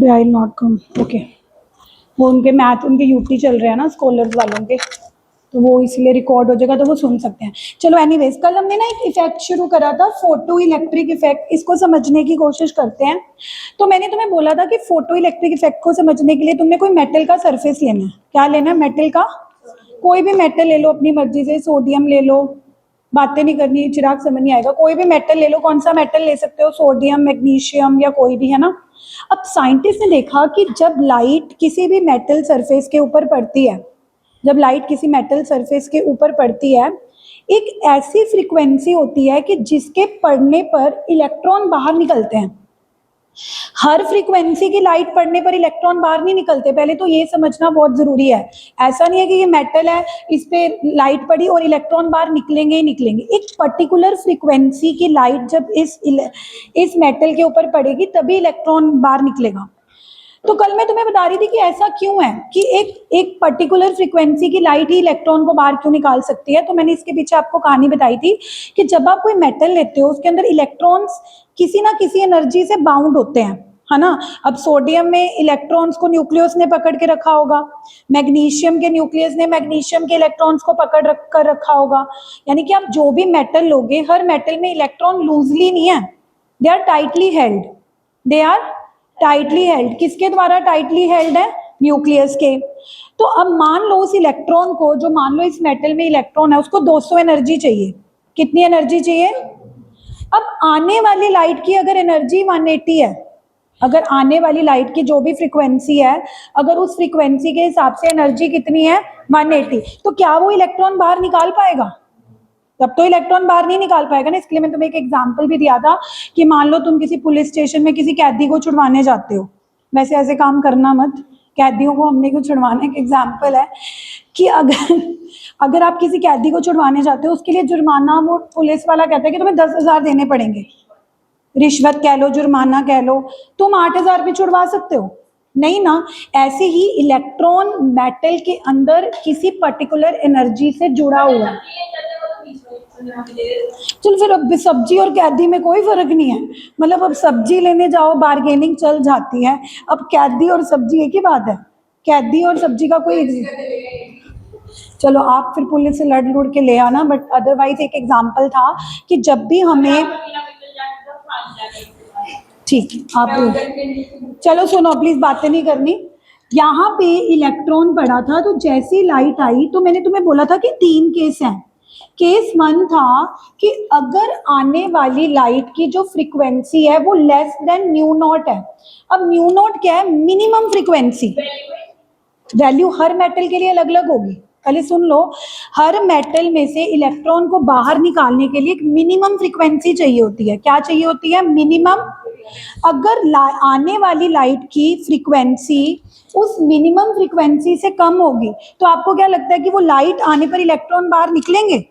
Today I will not come. Okay, वो उनके math उनके यूटी चल रहे हैं ना स्कॉलर्स वालों के, तो वो इसलिए रिकॉर्ड हो जाएगा तो वो सुन सकते हैं। चलो एनीवेज, कल हमने ना एक इफेक्ट शुरू करा था, फोटो इलेक्ट्रिक इफेक्ट। इसको समझने की कोशिश करते हैं। तो मैंने तुम्हें बोला था कि फोटो इलेक्ट्रिक इफेक्ट को समझने के लिए तुमने कोई मेटल का सरफेस लेना है। क्या लेना है? मेटल का कोई भी मेटल ले लो अपनी मर्जी से, सोडियम ले लो, बातें नहीं करनी, चिराग समझ नहीं आएगा, कोई भी मेटल ले लो। कौन सा मेटल ले सकते हो? सोडियम, मैग्नीशियम या कोई भी, है ना। अब साइंटिस्ट ने देखा कि जब लाइट किसी भी मेटल सरफेस के ऊपर पड़ती है, जब लाइट किसी मेटल सरफेस के ऊपर पड़ती है, एक ऐसी फ्रीक्वेंसी होती है कि जिसके पड़ने पर इलेक्ट्रॉन बाहर निकलते हैं। हर फ्रीक्वेंसी की लाइट पड़ने पर इलेक्ट्रॉन बाहर नहीं निकलते, पहले तो ये समझना बहुत जरूरी है। ऐसा नहीं है कि ये मेटल है, इस पे लाइट पड़ी और इलेक्ट्रॉन बाहर निकलेंगे ही निकलेंगे। एक पर्टिकुलर फ्रीक्वेंसी की लाइट जब इस मेटल के ऊपर पड़ेगी तभी इलेक्ट्रॉन बाहर निकलेगा। तो कल मैं तुम्हें बता रही थी कि ऐसा क्यों है कि एक पर्टिकुलर फ्रीक्वेंसी की लाइट ही इलेक्ट्रॉन को बाहर क्यों निकाल सकती है। तो मैंने इसके पीछे आपको कहानी बताई थी कि जब आप कोई मेटल लेते हो उसके अंदर इलेक्ट्रॉन्स किसी ना किसी एनर्जी से बाउंड होते हैं, है ना। अब सोडियम में इलेक्ट्रॉन्स को न्यूक्लियस ने पकड़ के रखा होगा, मैग्नीशियम के न्यूक्लियस ने मैग्नीशियम के इलेक्ट्रॉन्स को पकड़ कर रखा होगा। यानी कि आप जो भी मेटल लोगे, हर मेटल में इलेक्ट्रॉन लूजली नहीं है, they are tightly held, they are tightly held. किसके द्वारा टाइटली हेल्ड है? न्यूक्लियस के। तो अब मान लो उस इलेक्ट्रॉन को, जो मान लो इस मेटल में इलेक्ट्रॉन है, उसको 200 एनर्जी चाहिए। कितनी एनर्जी चाहिए? अब आने वाली लाइट की अगर एनर्जी 180 है, अगर आने वाली लाइट की जो भी फ्रीक्वेंसी है, अगर उस फ्रीक्वेंसी के हिसाब से एनर्जी कितनी है? 180, तो क्या वो इलेक्ट्रॉन बाहर निकाल पाएगा? तब तो इलेक्ट्रॉन बाहर नहीं निकाल पाएगा ना। इसके लिए मैं तुम्हें एक एग्जांपल भी दिया था कि मान लो तुम किसी पुलिस स्टेशन में किसी कैदी को छुड़वाने जाते हो, वैसे ऐसे काम करना मत, कैदियों को हमने क्यों छुड़वाना। एक एग्जाम्पल है कि अगर आप किसी कैदी को छुड़वाने जाते हो, उसके लिए जुर्माना वो पुलिस वाला कहता है कि तुम्हें 10,000 देने पड़ेंगे, रिश्वत कह लो, जुर्माना कह लो, तुम 8,000 भी छुड़वा सकते हो? नहीं ना। ऐसे ही इलेक्ट्रॉन मेटल के अंदर किसी पर्टिकुलर एनर्जी से जुड़ा हुआ है। चल फिर अब सब्जी और कैदी में कोई फर्क नहीं है, मतलब अब सब्जी लेने जाओ बार्गेनिंग चल जाती है, अब कैदी और सब्जी एक ही बात है, कैदी और सब्जी का कोई। चलो आप फिर पुलिस से लड़ लुड़ के ले आना, बट अदरवाइज एक एग्जांपल था कि जब भी हमें, ठीक आप चलो सुनो प्लीज, बातें नहीं करनी। यहाँ पे इलेक्ट्रॉन पड़ा था, तो जैसी लाइट आई तो मैंने तुम्हें बोला था कि 3 केस हैं। केस 1 था कि अगर आने वाली लाइट की जो फ्रीक्वेंसी है वो लेस देन न्यू नॉट है। अब न्यू नॉट क्या है? Minimum frequency. वैल्यू हर मेटल के लिए अलग अलग होगी, पहले सुन लो। हर मेटल में से इलेक्ट्रॉन को बाहर निकालने के लिए एक मिनिमम फ्रीक्वेंसी चाहिए होती है। क्या चाहिए होती है? मिनिमम। अगर आने वाली लाइट की फ्रीक्वेंसी उस मिनिमम फ्रीक्वेंसी से कम होगी तो आपको क्या लगता है कि वो लाइट आने पर इलेक्ट्रॉन बाहर निकलेंगे?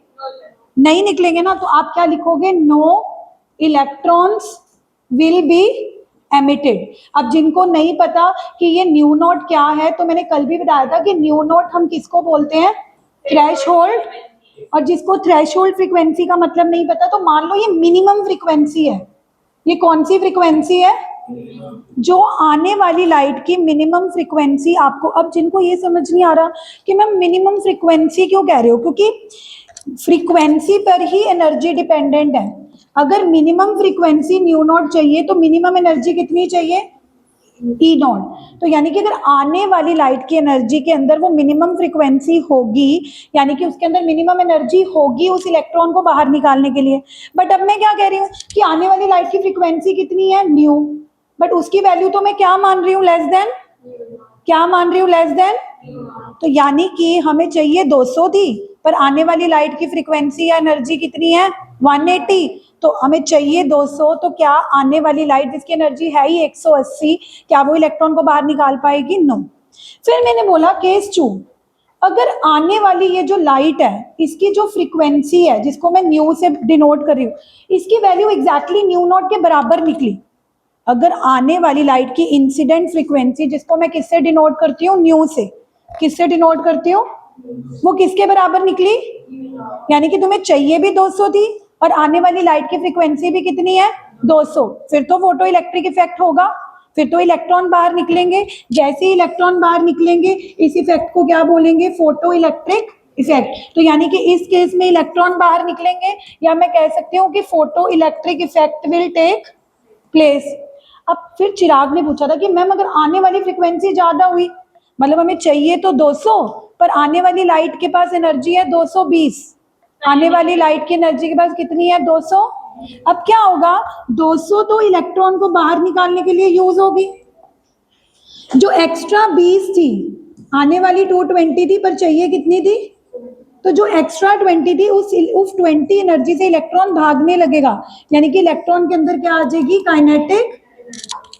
नहीं निकलेंगे ना। तो आप क्या लिखोगे? No electrons will be emitted. अब जिनको नहीं पता कि ये न्यू नॉट क्या है, तो मैंने कल भी बताया था कि न्यू नॉट हम किसको बोलते हैं? थ्रेशोल्ड। और जिसको थ्रेशोल्ड फ्रीक्वेंसी का मतलब नहीं पता, तो मान लो ये मिनिमम फ्रीक्वेंसी है। ये कौन सी फ्रीक्वेंसी है? जो आने वाली लाइट की मिनिमम फ्रीक्वेंसी आपको। अब जिनको ये समझ नहीं आ रहा कि मैम मिनिमम फ्रीक्वेंसी क्यों कह रहे हो, क्योंकि फ्रीक्वेंसी पर ही एनर्जी डिपेंडेंट है। अगर मिनिमम फ्रीक्वेंसी न्यू नॉट चाहिए तो मिनिमम एनर्जी कितनी चाहिए? ई नॉट। तो यानी कि अगर आने वाली लाइट की एनर्जी के अंदर वो मिनिमम फ्रीक्वेंसी होगी, यानी कि उसके अंदर मिनिमम एनर्जी होगी उस इलेक्ट्रॉन को बाहर निकालने के लिए। बट अब मैं क्या कह रही हूँ कि आने वाली लाइट की फ्रीक्वेंसी कितनी है? न्यू। बट उसकी वैल्यू तो मैं क्या मान रही हूँ? Less than. क्या मान रही हूँ? Less than. तो यानी कि हमें चाहिए 200 थी, पर आने वाली लाइट की फ्रीक्वेंसी या एनर्जी कितनी है? 180। तो हमें चाहिए 200, तो क्या आने वाली लाइट जिसकी एनर्जी है ही 180, क्या वो इलेक्ट्रॉन को बाहर निकाल पाएगी? नो। फिर मैंने बोला केस 2, अगर आने वाली ये जो लाइट है इसकी जो फ्रीक्वेंसी है, जिसको मैं न्यू से डिनोट कर रही हूँ, इसकी वैल्यू एग्जैक्टली न्यू नॉट के बराबर निकली। अगर आने वाली लाइट की इंसिडेंट फ्रीक्वेंसी, जिसको मैं किससे डिनोट करती हूँ? न्यू से। किससे डिनोट करती हूँ? वो किसके बराबर निकली? यानी कि तुम्हें चाहिए भी 200 थी और आने वाली लाइट की फ्रीक्वेंसी भी कितनी है? 200। फिर तो फोटो इलेक्ट्रिक इफेक्ट होगा, फिर तो इलेक्ट्रॉन बाहर निकलेंगे। जैसे ही इलेक्ट्रॉन बाहर निकलेंगे इस इफेक्ट को क्या बोलेंगे, फोटो इलेक्ट्रिक इफेक्ट। तो यानी कि इस केस में इलेक्ट्रॉन बाहर निकलेंगे, या मैं कह सकती हूँ कि photo electric effect will take place. अब फिर चिराग ने पूछा था कि मैम अगर आने वाली फ्रीक्वेंसी ज्यादा हुई, मतलब हमें चाहिए तो 200 पर आने वाली लाइट के पास एनर्जी है 220, आने वाली लाइट की एनर्जी के पास कितनी है 200। अब क्या होगा, 200 तो इलेक्ट्रॉन को बाहर निकालने के लिए यूज होगी, जो एक्स्ट्रा 20 थी आने वाली 220 थी पर चाहिए कितनी थी, तो जो एक्स्ट्रा 20 थी उस 20 एनर्जी से इलेक्ट्रॉन भागने लगेगा, यानी कि इलेक्ट्रॉन के अंदर क्या आ जाएगी, काइनेटिक।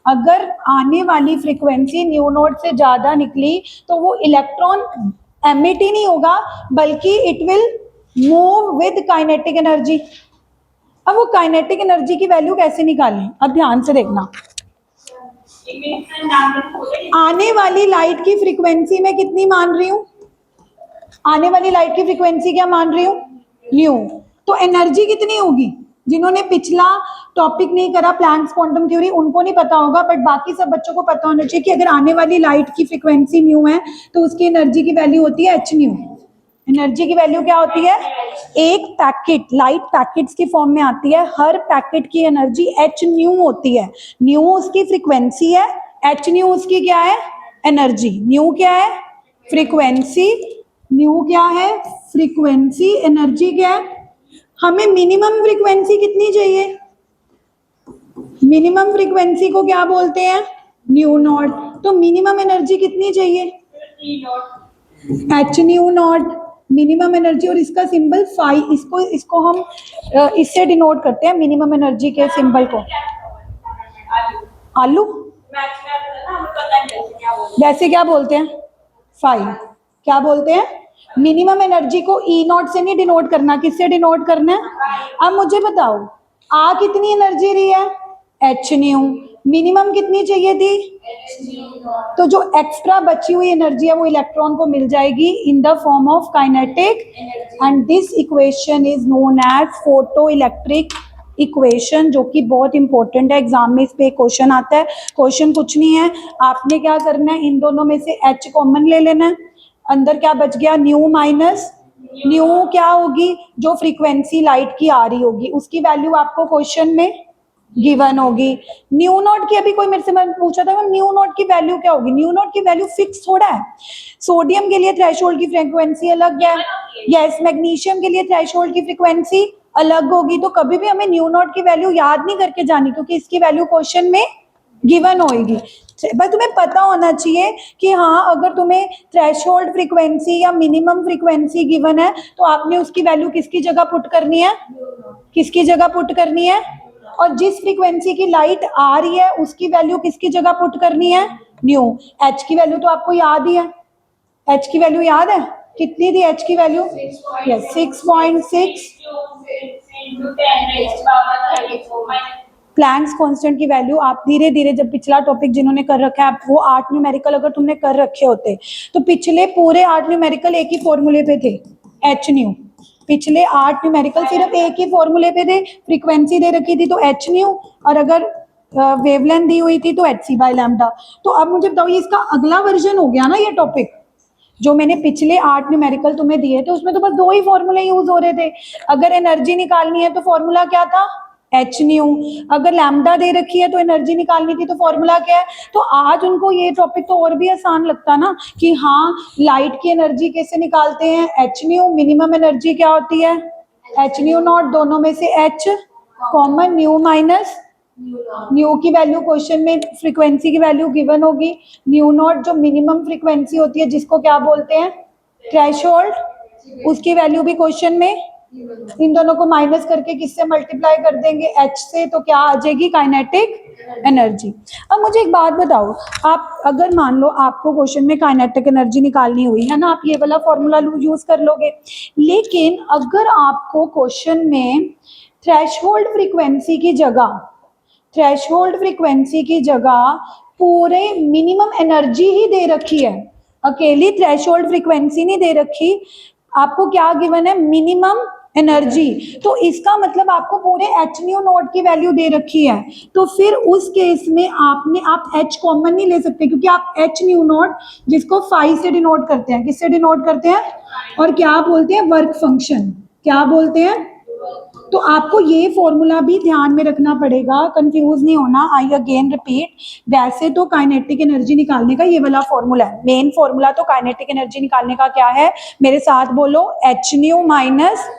अगर आने वाली फ्रीक्वेंसी न्यू नोट से ज्यादा निकली तो वो इलेक्ट्रॉन एमिट ही नहीं होगा बल्कि it will move with kinetic energy. अब वो काइनेटिक एनर्जी की वैल्यू कैसे निकालें, अब ध्यान से देखना। आने वाली लाइट की फ्रीक्वेंसी में कितनी मान रही हूं, आने वाली लाइट की फ्रीक्वेंसी क्या मान रही हूं, न्यू। तो एनर्जी कितनी होगी, जिन्होंने पिछला टॉपिक नहीं करा प्लैंक्स क्वांटम थ्योरी उनको नहीं पता होगा, बट बाकी सब बच्चों को पता होना चाहिए कि अगर आने वाली लाइट की फ्रीक्वेंसी न्यू है तो उसकी एनर्जी की वैल्यू होती है एच न्यू। एनर्जी की वैल्यू क्या होती है, एक पैकेट लाइट पैकेट्स की फॉर्म में आती है, हर पैकेट की एनर्जी एच न्यू होती है। न्यू उसकी फ्रीक्वेंसी है, एच न्यू उसकी क्या है, एनर्जी। न्यू क्या है, फ्रीक्वेंसी, न्यू क्या है, फ्रीक्वेंसी, एनर्जी क्या है। हमें मिनिमम फ्रीक्वेंसी कितनी चाहिए, मिनिमम फ्रीक्वेंसी को क्या बोलते हैं, न्यू नॉट। तो मिनिमम एनर्जी कितनी चाहिए, H nu not minimum energy, और इसका सिंबल फाई, इसको हम इससे डिनोट करते हैं मिनिमम एनर्जी के सिंबल को, आलू वैसे क्या बोलते हैं, फाई, क्या बोलते हैं। मिनिमम एनर्जी को ई नॉट से नहीं डिनोट करना, किससे डिनोट करना है। अब मुझे बताओ आ कितनी एनर्जी रही है, एच न्यू, मिनिमम कितनी चाहिए थी, तो जो एक्स्ट्रा बची हुई एनर्जी है वो इलेक्ट्रॉन को मिल जाएगी in the form of kinetic, and this equation is known as photo electric equation, जो कि बहुत इंपॉर्टेंट है, एग्जाम में इस पे क्वेश्चन आता है। क्वेश्चन कुछ नहीं है, आपने क्या करना है, इन दोनों में से एच कॉमन ले लेना है, अंदर क्या बच गया, न्यू माइनस न्यू क्या होगी, जो फ्रीक्वेंसी लाइट की आ रही होगी उसकी वैल्यू आपको क्वेश्चन में गिवन होगी। न्यू नोट की अभी कोई मेरे से पूछा था न्यू नोट की वैल्यू क्या होगी, न्यू नोट की वैल्यू फिक्स थोड़ा है। सोडियम के लिए थ्रेशोल्ड की फ्रीक्वेंसी अलग है, यस, मैग्नीशियम के लिए थ्रेशोल्ड की फ्रीक्वेंसी अलग होगी। तो कभी भी हमें न्यू नोट की वैल्यू याद नहीं करके जानी, क्योंकि इसकी वैल्यू क्वेश्चन में गिवन होगी। बस तुम्हें पता होना चाहिए कि हाँ अगर तुम्हें थ्रेशोल्ड फ्रीक्वेंसी या मिनिमम फ्रीक्वेंसी गिवन है तो आपने उसकी वैल्यू किसकी जगह पुट करनी है, किसकी जगह पुट करनी है, और जिस फ्रीक्वेंसी की लाइट आ रही है उसकी वैल्यू किसकी जगह पुट करनी है, न्यू। एच की वैल्यू तो आपको याद ही है, एच की वैल्यू याद है, कितनी थी एच की वैल्यू, यस 6.6। प्लैंक्स कांस्टेंट की वैल्यू आप धीरे धीरे, जब पिछला टॉपिक जिन्होंने कर रखा है, आप वो 8 न्यूमेरिकल अगर तुमने कर रखे होते तो पिछले पूरे 8 न्यूमेरिकल एक ही फॉर्मूले पे थे, एच न्यू। पिछले 8 न्यूमेरिकल सिर्फ एक ही फॉर्मूले पे थे, फ्रीक्वेंसी दे रखी थी तो एच न्यू, और अगर वेवलेंथ दी हुई थी तो एच सी बाय लैम्डा। तो अब मुझे बताओ, ये इसका अगला वर्जन हो गया ना ये टॉपिक, जो मैंने पिछले 8 न्यूमेरिकल तुम्हें दिए थे उसमें तो बस 2 ही फॉर्मूले यूज हो रहे थे। अगर एनर्जी निकालनी है तो फॉर्मूला क्या था, एच न्यू। अगर लैम्डा दे रखी है तो एनर्जी निकालनी थी तो फॉर्मूला क्या है। तो आज उनको ये टॉपिक तो और भी आसान लगता ना कि हाँ लाइट की एनर्जी कैसे निकालते हैं, एच न्यू। मिनिमम एनर्जी क्या होती है, एच न्यू नॉट, दोनों में से H common, new minus new की वैल्यू क्वेश्चन में फ्रीक्वेंसी की वैल्यू गिवन होगी, न्यू नॉट जो मिनिमम फ्रीक्वेंसी होती है जिसको क्या बोलते हैं, थ्रेशोल्ड, उसकी वैल्यू भी क्वेश्चन में। इन दोनों को माइनस करके किससे मल्टीप्लाई कर देंगे, एच से, तो क्या आ जाएगी, काइनेटिक एनर्जी। अब मुझे एक बात बताओ, आप अगर मान लो आपको क्वेश्चन में काइनेटिक एनर्जी निकालनी हुई है ना, आप ये वाला फॉर्मूला यूज कर लोगे, लेकिन अगर आपको क्वेश्चन में थ्रेशोल्ड फ्रीक्वेंसी की जगह, थ्रेशोल्ड फ्रीक्वेंसी की जगह पूरे मिनिमम एनर्जी ही दे रखी है, अकेली थ्रेशोल्ड फ्रीक्वेंसी नहीं दे रखी, आपको क्या गिवन है, मिनिमम एनर्जी। तो इसका मतलब आपको पूरे एच न्यू नॉट की वैल्यू दे रखी है, तो फिर उस केस में आप एच कॉमन नहीं ले सकते, क्योंकि आप एच न्यू नॉट जिसको फाई से डिनोट करते हैं, किससे डिनोट करते हैं, और क्या बोलते हैं, वर्क फंक्शन, क्या बोलते हैं। तो आपको ये फॉर्मूला भी ध्यान में रखना पड़ेगा, कंफ्यूज नहीं होना। आई अगेन रिपीट, वैसे तो काइनेटिक एनर्जी निकालने का ये वाला फॉर्मूला है, मेन फॉर्मूला तो काइनेटिक एनर्जी निकालने का क्या है, मेरे साथ बोलो, एच न्यू माइनस,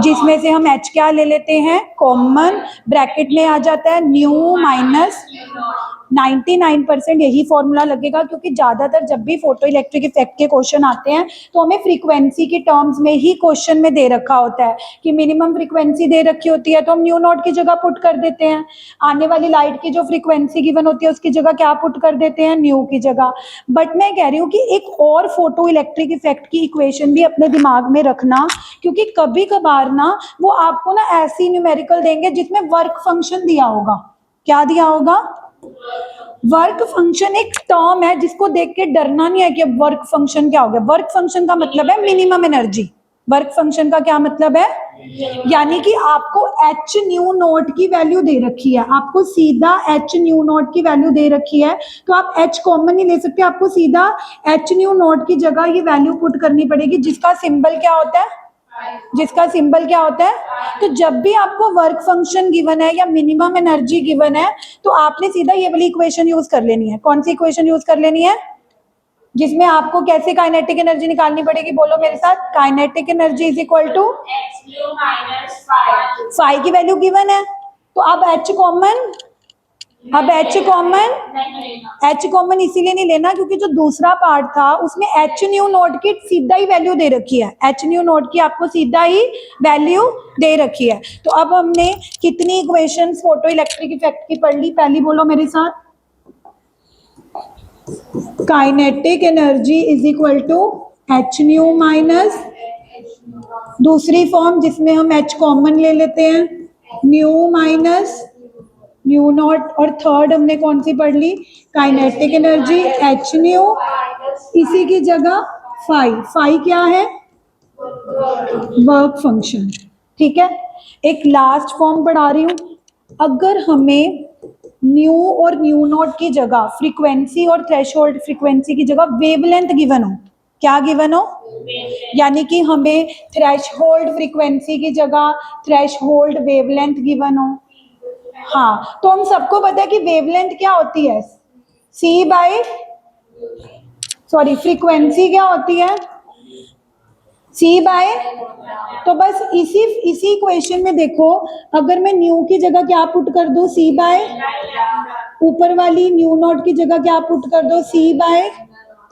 जिसमें से हम एच क्या ले लेते हैं, कॉमन, ब्रैकेट में आ जाता है न्यू माइनस 99% यही फॉर्मूला लगेगा, क्योंकि ज्यादातर जब भी फोटो इलेक्ट्रिक इफेक्ट के क्वेश्चन आते हैं तो हमें फ्रीक्वेंसी के टर्म्स में ही क्वेश्चन में दे रखा होता है कि मिनिमम फ्रीक्वेंसी दे रखी होती है तो हम न्यू नॉट की जगह पुट कर देते हैं, आने वाली लाइट की जो फ्रीक्वेंसी गिवन होती है उसकी जगह क्या पुट कर देते हैं, न्यू की जगह। बट मैं कह रही हूँ कि एक और फोटो इलेक्ट्रिक इफेक्ट की इक्वेशन भी अपने दिमाग में रखना, क्योंकि कभी कभार ना वो आपको ना ऐसी न्यूमेरिकल देंगे जिसमें वर्क फंक्शन दिया होगा। क्या दिया होगा, वर्क फंक्शन एक टर्म है जिसको देख के डरना नहीं है कि वर्क फंक्शन क्या हो गया। वर्क फंक्शन का मतलब है मिनिमम एनर्जी। वर्क फंक्शन का क्या मतलब है, यानी कि आपको एच न्यू नॉट की वैल्यू दे रखी है, आपको सीधा एच न्यू नॉट की वैल्यू दे रखी है, तो आप एच कॉमन नहीं ले सकते, आपको सीधा एच न्यू नॉट की जगह ये वैल्यू पुट करनी पड़ेगी, जिसका सिंबल क्या होता है, जिसका सिंबल क्या होता है। तो जब भी आपको वर्क फंक्शन गिवन है या मिनिमम एनर्जी गिवन है तो आपने सीधा ये वाली इक्वेशन यूज कर लेनी है। कौन सी इक्वेशन यूज कर लेनी है, जिसमें आपको कैसे काइनेटिक एनर्जी निकालनी पड़ेगी, बोलो मेरे साथ, kinetic energy is equal to phi की वैल्यू गिवन है, तो अब एच कॉमन, अब एच कॉमन इसीलिए नहीं लेना क्योंकि जो दूसरा पार्ट था उसमें एच न्यू नोट की सीधा ही वैल्यू दे रखी है, एच न्यू नोट की आपको सीधा ही वैल्यू दे रखी है। तो अब हमने कितनी इक्वेशंस फोटो इलेक्ट्रिक इफेक्ट की पढ़ ली, पहली बोलो मेरे साथ, kinetic energy is equal to H nu minus, दूसरी फॉर्म जिसमें हम एच कॉमन ले लेते हैं, न्यू माइनस न्यू नॉट, और थर्ड हमने कौन सी पढ़ ली, काइनेटिक एनर्जी एच न्यू, इसी की जगह फाई, फाई क्या है, वर्क फंक्शन। ठीक है, एक लास्ट फॉर्म पढ़ा रही हूं, अगर हमें न्यू और न्यू नॉट की जगह फ्रीक्वेंसी और थ्रेशोल्ड फ्रीक्वेंसी की जगह वेवलेंथ गिवन हो, क्या गिवन हो, यानी कि हमें थ्रेशोल्ड फ्रीक्वेंसी की जगह थ्रेशोल्ड वेवलेंथ गिवन हो, हाँ, तो हम सबको पता है कि वेवलेंथ क्या होती है, सी बाय, सॉरी फ्रीक्वेंसी क्या होती है, सी बाय, तो बस इसी इक्वेशन में देखो, अगर मैं न्यू की जगह क्या पुट कर दूं, सी बाय, ऊपर वाली न्यू नॉट की जगह क्या पुट कर दो, सी बाय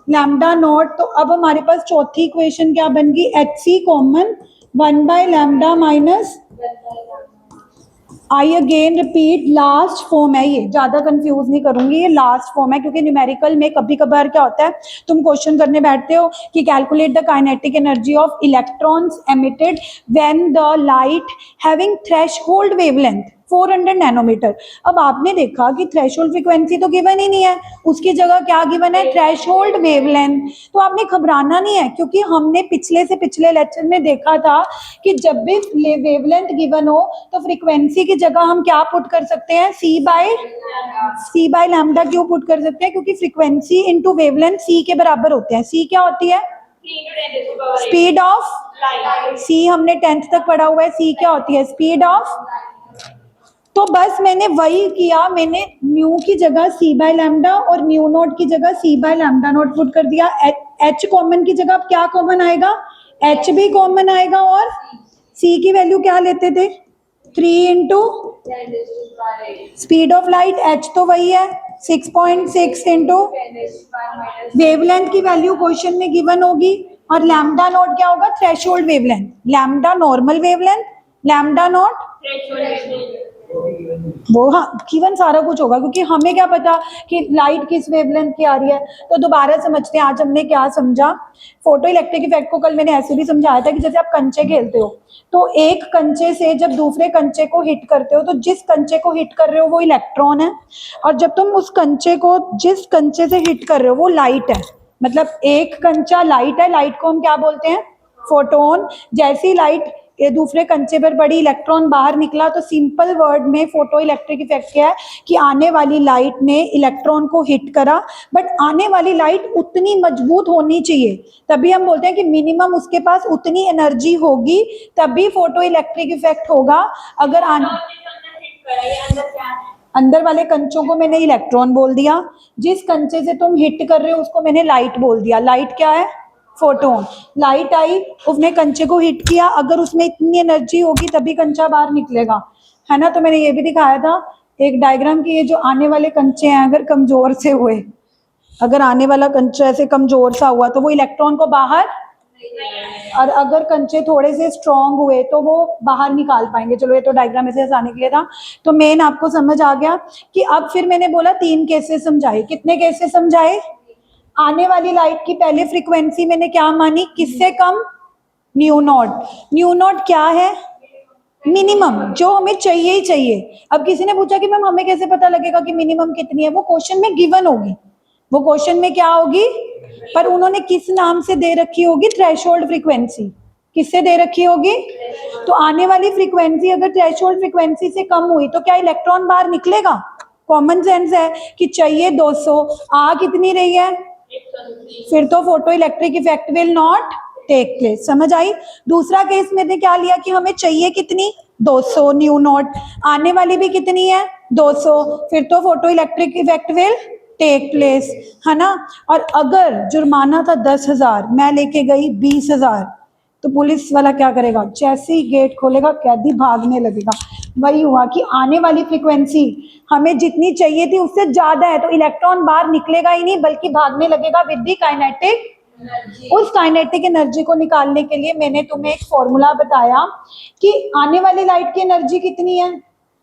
लैम्डा नॉट, तो अब हमारे पास चौथी इक्वेशन क्या बन गई, H C common 1 by lambda minus, I again repeat, last form है ये, ज्यादा कंफ्यूज नहीं करूंगी, ये लास्ट फॉर्म है, क्योंकि न्यूमेरिकल में कभी कभार क्या होता है, तुम क्वेश्चन करने बैठते हो कि calculate the kinetic energy of electrons emitted when the light having threshold wavelength 400 nanometre. अब आपने देखा कि थ्रेशोल्ड फ्रीक्वेंसी तो गिवन ही नहीं है, उसकी जगह क्या गिवन है, थ्रेशोल्ड वेवलेंथ। तो आपने घबराना नहीं है, क्योंकि हमने पिछले से पिछले लेक्चर में देखा था कि जब भी वेवलेंथ गिवन हो तो फ्रीक्वेंसी की जगह हम क्या पुट कर सकते हैं, सी बाय लैम्डा क्यों पुट कर सकते हैं, क्योंकि फ्रीक्वेंसी इंटू वेवलेंथ सी के बराबर होते हैं। सी क्या होती है, स्पीड ऑफ, सी हमने 10th तक पढ़ा हुआ है, सी क्या होती है, स्पीड ऑफ। तो बस मैंने वही किया, मैंने न्यू की जगह सी बाय लैम्डा और न्यू नॉट की जगह सी बाय लैम्डा नॉट पुट कर दिया, एच कॉमन की जगह अब क्या कॉमन आएगा, एच भी कॉमन आएगा, और सी की वैल्यू क्या लेते थे, 3 into speed of light, H तो वही है 6.6 इंटू वेवलेंथ की वैल्यू क्वेश्चन में गिवन होगी, और लैम्डा नॉट क्या होगा, threshold wavelength, lambda normal wavelength, lambda naught वो, हाँ गिवन सारा कुछ होगा, क्योंकि हमें क्या पता कि लाइट किस वेवलेंथ की आ रही है। तो दोबारा समझते हैं आज हमने क्या समझा। फोटो इलेक्ट्रिक इफेक्ट को कल मैंने ऐसे भी समझाया था कि जैसे आप कंचे खेलते हो, तो एक कंचे से जब दूसरे कंचे को हिट करते हो, तो जिस कंचे को हिट कर रहे हो वो इलेक्ट्रॉन है, और जब तुम उस कंचे को जिस कंचे से हिट कर रहे हो वो लाइट है, मतलब एक कंचा लाइट है, लाइट को हम क्या बोलते हैं, फोटोन। जैसी लाइट ये दूसरे कंचे पर पड़ी, इलेक्ट्रॉन बाहर निकला, तो सिंपल वर्ड में फोटो इलेक्ट्रिक इफेक्ट क्या है कि आने वाली लाइट ने इलेक्ट्रॉन को हिट करा, बट आने वाली लाइट उतनी मजबूत होनी चाहिए, तभी हम बोलते हैं कि मिनिमम उसके पास उतनी एनर्जी होगी तभी फोटो इलेक्ट्रिक इफेक्ट होगा। अगर अंदर वाले कंचों को मैंने इलेक्ट्रॉन बोल दिया, जिस कंचे से तुम हिट कर रहे हो उसको मैंने लाइट बोल दिया। लाइट क्या है? फोटोन। लाइट आई, उसने कंचे को हिट किया, अगर उसमें इतनी एनर्जी होगी तभी कंचा बाहर निकलेगा, है ना। तो मैंने ये भी दिखाया था एक डायग्राम की, ये जो आने वाले कंचे हैं अगर कमजोर से हुए, अगर आने वाला कंचा ऐसे कमजोर सा हुआ तो वो इलेक्ट्रॉन को बाहर, और अगर कंचे थोड़े से स्ट्रांग हुए तो वो बाहर निकाल पाएंगे। चलो ये तो डायग्राम ऐसे हंसाने के लिए था। तो मेन आपको समझ आ गया कि अब फिर मैंने बोला 3 केसेस समझाए। कितने केसेस समझाए? आने वाली लाइट की पहले फ्रीक्वेंसी मैंने क्या मानी? किससे कम? Nu naught. न्यू नॉट क्या है? मिनिमम, जो हमें चाहिए ही चाहिए। अब किसी ने पूछा कि मैम हमें कैसे पता लगेगा कि मिनिमम कितनी है? वो क्वेश्चन में गिवन होगी, वो क्वेश्चन में क्या होगी, पर उन्होंने किस नाम से दे रखी होगी? Threshold frequency. किससे दे रखी होगी? तो आने वाली फ्रीक्वेंसी अगर थ्रेशोल्ड फ्रीक्वेंसी से कम हुई तो क्या इलेक्ट्रॉन बाहर निकलेगा? कॉमन सेंस है कि चाहिए 200, आ कितनी रही है? फिर तो photo electric effect will not take place. समझ आई? दूसरा केस मैंने क्या लिया कि हमें चाहिए कितनी? 200 न्यू नॉट, आने वाली भी कितनी है? 200, फिर तो photo electric effect will take place, है ना। और अगर जुर्माना था 10,000, मैं लेके गई 20,000, तो पुलिस वाला क्या करेगा? जैसे ही गेट खोलेगा कैदी भागने लगेगा। वही हुआ कि आने वाली फ्रीक्वेंसी हमें जितनी चाहिए थी उससे ज्यादा है, तो इलेक्ट्रॉन बाहर निकलेगा ही नहीं बल्कि भागने लगेगा विद द काइनेटिक। उस काइनेटिक एनर्जी को निकालने के लिए मैंने तुम्हें एक फॉर्मूला बताया कि आने वाली लाइट की एनर्जी कितनी है?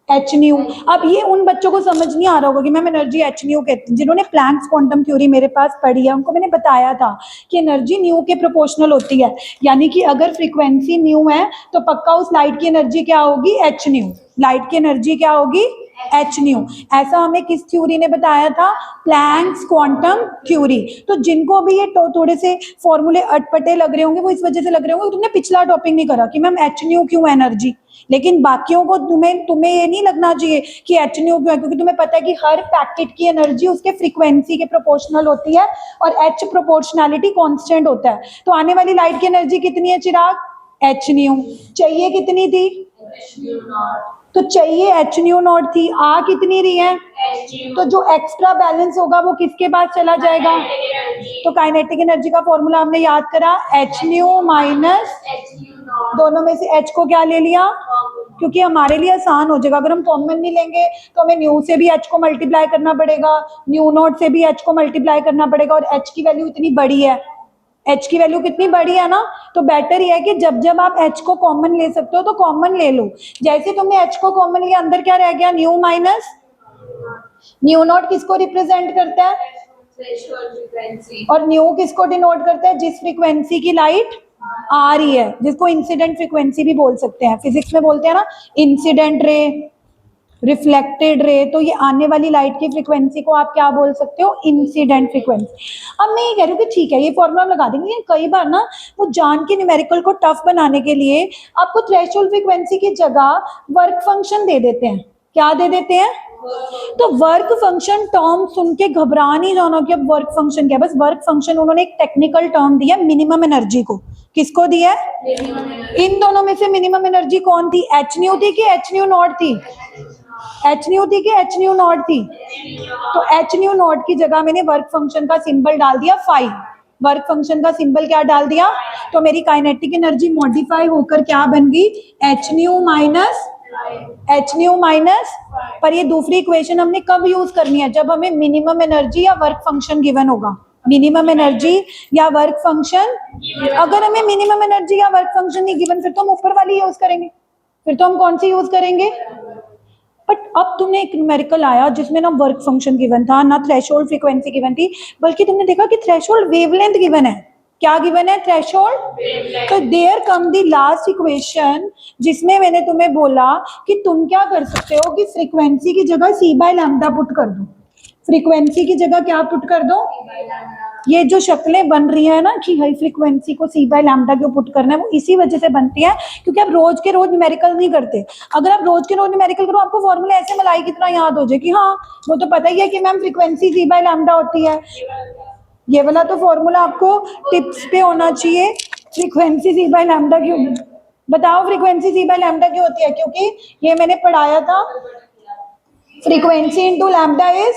H new. अब ये उन बच्चों को समझ नहीं आ रहा होगा कि मैम एनर्जी एच न्यू कहते हैं, जिन्होंने प्लैंक्स क्वांटम थ्योरी मेरे पास पढ़ी है उनको मैंने बताया था कि एनर्जी न्यू के प्रोपोर्शनल होती है, यानी कि अगर फ्रीक्वेंसी न्यू है तो पक्का उस लाइट की एनर्जी क्या होगी? H nu. लाइट की एनर्जी क्या होगी? H nu. ऐसा हमें किस थ्योरी ने बताया था? Planck's quantum theory. तो जिनको भी ये थोड़े से फॉर्मूले अटपटे लग रहे होंगे वो इस वजह से लग रहे होंगे तुमने पिछला टॉपिक नहीं करा कि मैम एच न्यू क्यों एनर्जी, लेकिन बाकियों को तुम्हें ये नहीं लगना चाहिए कि एच न्यू क्यों है, क्योंकि तुम्हें पता है कि हर पैकेट की एनर्जी उसके फ्रीक्वेंसी के प्रोपोर्शनल होती है और एच प्रोपोर्शनैलिटी कांस्टेंट होता है। तो आने वाली लाइट की एनर्जी कितनी है चिराग? H new. चाहिए कितनी थी? तो चाहिए एच न्यू नॉट थी, आ कितनी रही है? तो जो एक्स्ट्रा बैलेंस होगा वो किसके पास चला जाएगा? तो काइनेटिक एनर्जी का फॉर्मूला हमने याद करा, एच न्यू माइनस, दोनों में से एच को क्या ले लिया? क्योंकि हमारे लिए आसान हो जाएगा, अगर हम कॉमन नहीं लेंगे तो हमें न्यू से भी एच को मल्टीप्लाई करना पड़ेगा, न्यू नॉट से भी एच को मल्टीप्लाई करना पड़ेगा, और एच की वैल्यू इतनी बड़ी है, एच की वैल्यू कितनी बड़ी है ना, तो बेटर ये है कि जब जब आप एच को कॉमन ले सकते हो तो कॉमन ले लो। जैसे तुमने एच को कॉमन लिया, अंदर क्या रह गया? New minus nu not. किसको रिप्रेजेंट करता है? और न्यू किसको डिनोट करता है? जिस फ्रीक्वेंसी की लाइट आ रही है, जिसको इंसिडेंट फ्रीक्वेंसी भी बोल सकते हैं, फिजिक्स में बोलते हैं ना इंसिडेंट रे, रिफ्लेक्टेड रे। तो ये आने वाली लाइट की फ्रीक्वेंसी को आप क्या बोल सकते हो? Incident frequency. अब मैं ये कह रही हूँ कि ठीक है ये फॉर्मूला लगा देंगे, लेकिन कई बार ना वो जान के न्यूमेरिकल को टफ बनाने के लिए आपको थ्रेशोल्ड फ्रीक्वेंसी की जगह वर्क फंक्शन दे देते हैं। क्या दे देते हैं? तो वर्क फंक्शन टर्म सुन के घबरा नहीं जाना कि अब वर्क फंक्शन क्या है। बस वर्क फंक्शन उन्होंने एक टेक्निकल टर्म दिया मिनिमम एनर्जी को। किसको दिया? इन दोनों में से मिनिमम एनर्जी कौन थी? एच न्यू थी कि एच न्यू नॉट थी? एच न्यू थी कि एच न्यू नॉट थी? तो एच न्यू नॉट की जगह मैंने वर्क फंक्शन का सिंबल डाल दिया फाई। वर्क फंक्शन का सिंबल क्या डाल दिया? तो मेरी काइनेटिक एनर्जी मॉडिफाई होकर क्या बन गई? H nu minus, H nu minus. पर ये दूसरी इक्वेशन हमने कब यूज करनी है? जब हमें मिनिमम एनर्जी या वर्क फंक्शन गिवन होगा। मिनिमम एनर्जी या वर्क फंक्शन, अगर हमें मिनिमम एनर्जी या वर्क फंक्शन नहीं गिवन फिर तो हम ऊपर वाली यूज करेंगे। फिर तो हम कौन सी यूज करेंगे? बट अब तुमने एक न्यूमेरिकल आया जिसमें ना वर्क फंक्शन गिवन था ना थ्रेशोल्ड फ्रीक्वेंसी गिवन थी, बल्कि तुमने देखा कि थ्रेशोल्ड वेवलेंथ गिवन है। क्या गिवन है? थ्रेशोल्ड। तो there come the last equation जिसमें मैंने तुम्हें बोला कि तुम क्या कर सकते हो कि फ्रीक्वेंसी की जगह सी बाय लैम्डा पुट कर दो। फ्रीक्वेंसी की जगह क्या पुट कर दो? ये जो शक्लें बन रही है ना कि हाई फ्रीक्वेंसी को सी बाय लैम्डा क्यों पुट करना है, वो इसी वजह से बनती है क्योंकि आप रोज के रोज न्यूमेरिकल नहीं करते। अगर आप रोज के रोज न्यूमेरिकल करो आपको फॉर्मूला ऐसे मलाई कितना याद हो जाए कि हाँ वो तो पता ही है कि ma'am frequency C by lambda होती है। ये वाला तो फॉर्मूला आपको टिप्स पे होना चाहिए। फ्रीक्वेंसी सी बाय लैम्डा क्यों, बताओ फ्रीक्वेंसी सी बाय लैम्डा क्यों होती है? क्योंकि ये मैंने पढ़ाया था, फ्रीक्वेंसी इंटू लैम्डा इज,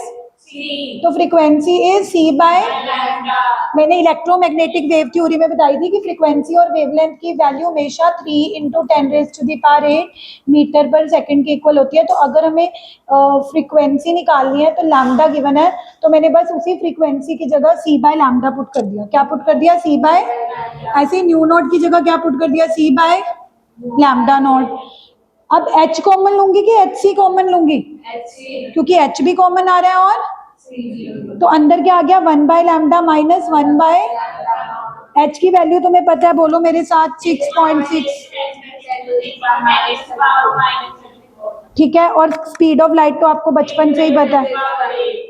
तो फ्रीक्वेंसी इज सी बाय, मैंने इलेक्ट्रोमैग्नेटिक वेव थ्योरी में बताई थी कि फ्रीक्वेंसी और वेवलेंथ की वैल्यू हमेशा 3 इंटू 10⁻⁸ मीटर पर सेकंड के इक्वल होती है। तो अगर हमें फ्रीक्वेंसी निकालनी है तो लैम्डा गिवन है, तो मैंने बस उसी फ्रीक्वेंसी की जगह सी बाय लैम्डा पुट कर दिया। क्या पुट कर दिया? सी बाय। ऐसे न्यू नॉट की जगह क्या पुट कर दिया? सी बाय लैम्डा नॉट। अब एच कॉमन लूंगी कि एच सी कॉमन लूंगी? क्योंकि एच भी कॉमन आ रहा है और तो अंदर क्या आ गया? 1 by lambda minus 1 by H की वैल्यू तुम्हें पता है, बोलो मेरे साथ, 6.6। ठीक है, और स्पीड ऑफ लाइट तो आपको बचपन से ही पता है।